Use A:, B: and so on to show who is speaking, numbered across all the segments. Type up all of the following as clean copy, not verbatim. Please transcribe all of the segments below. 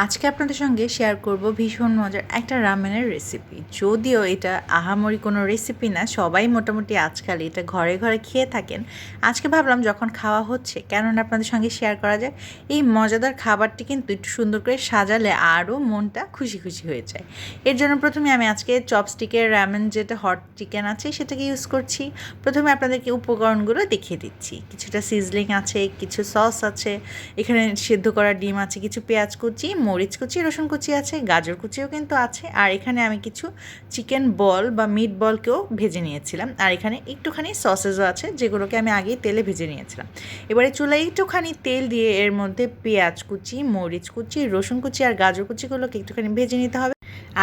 A: আজকে আপনাদের সঙ্গে শেয়ার করব ভীষণ মজার একটা রামেনের রেসিপি। যদিও এটা আহামরি কোনো রেসিপি না, সবাই মোটামুটি আজকাল এটা ঘরে ঘরে খেয়ে থাকেন। আজকে ভাবলাম যখন খাওয়া হচ্ছে কেন না আপনাদের সঙ্গে শেয়ার করা যায়। এই মজাদার খাবারটি কিন্তু একটু সুন্দর করে সাজালে আরও মনটা খুশি খুশি হয়ে যায়। এর জন্য প্রথমে আমি আজকে চপস্টিকের রামেন যেটা হট চিকেন আছে সেটাকে ইউজ করছি। প্রথমে আপনাদেরকে উপকরণগুলো দেখিয়ে দিচ্ছি। কিছুটা সিজলিং আছে, কিছু সস আছে, এখানে সেদ্ধ করা ডিম আছে, কিছু পেঁয়াজ কুচি, মরিচ কুচি, রসুন কুচি আছে, গাজর কুচিও কিন্তু আছে। আর এখানে আমি কিছু চিকেন বল বা মিট বলকেও ভেজে নিয়েছিলাম। আর এখানে একটুখানি সসেসও আছে যেগুলোকে আমি আগেই তেলে ভেজে নিয়েছিলাম। এবারে চুলায় একটুখানি তেল দিয়ে এর মধ্যে পেঁয়াজ কুচি, মরিচ কুচি, রসুন কুচি আর গাজর কুচিগুলোকে একটুখানি ভেজে নিতে হবে।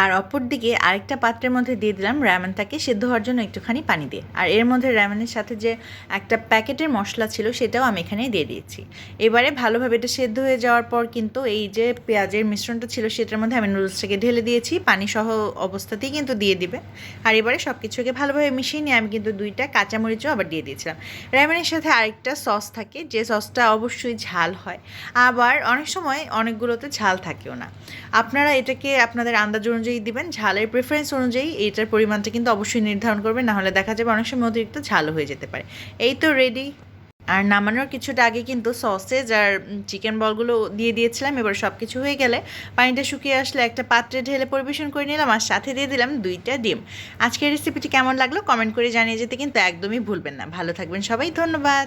A: আর অপর দিকে আরেকটা পাত্রের মধ্যে দিয়ে দিলাম র্যামেনটাকে সেদ্ধ হওয়ার জন্য একটুখানি পানি দিয়ে। আর এর মধ্যে র্যামেনের সাথে যে একটা প্যাকেটের মশলা ছিল সেটাও আমি এখানে দিয়ে দিয়েছি। এবারে ভালোভাবে এটা সেদ্ধ হয়ে যাওয়ার পর কিন্তু এই যে পেঁয়াজের মিশ্রণটা ছিল সেটার মধ্যে আমি নুডলসটাকে ঢেলে দিয়েছি, পানি সহ অবস্থাতেই কিন্তু দিয়ে দিবে। আর এবারে সব কিছুকে ভালোভাবে মিশিয়ে নিয়ে আমি কিন্তু 2টা কাঁচামরিচও আবার দিয়ে দিয়েছিলাম। র্যামেনের সাথে আরেকটা সস থাকে যে সসটা অবশ্যই ঝাল হয়, আবার অনেক সময় অনেকগুলোতে ঝাল থাকেও না। আপনারা এটাকে আপনাদের আন্দাজ অনুযায়ী দিবেন, ঝালের প্রেফারেন্স অনুযায়ী এটার পরিমাণটা কিন্তু অবশ্যই নির্ধারণ করবেন, নাহলে দেখা যাবে অনেক সময় অতিরিক্ত ঝালও হয়ে যেতে পারে। এই তো রেডি। আর নামানোর কিছুটা আগে কিন্তু সসেজ আর চিকেন বলগুলো দিয়ে দিয়েছিলাম। এবার সব কিছু হয়ে গেলে পানিটা শুকিয়ে আসলে একটা পাত্রে ঢেলে পরিবেশন করে নিলাম, আর সাথে দিয়ে দিলাম 2টা ডিম। আজকের রেসিপিটি কেমন লাগলো কমেন্ট করে জানিয়ে যেতে কিন্তু একদমই ভুলবেন না। ভালো থাকবেন সবাই, ধন্যবাদ।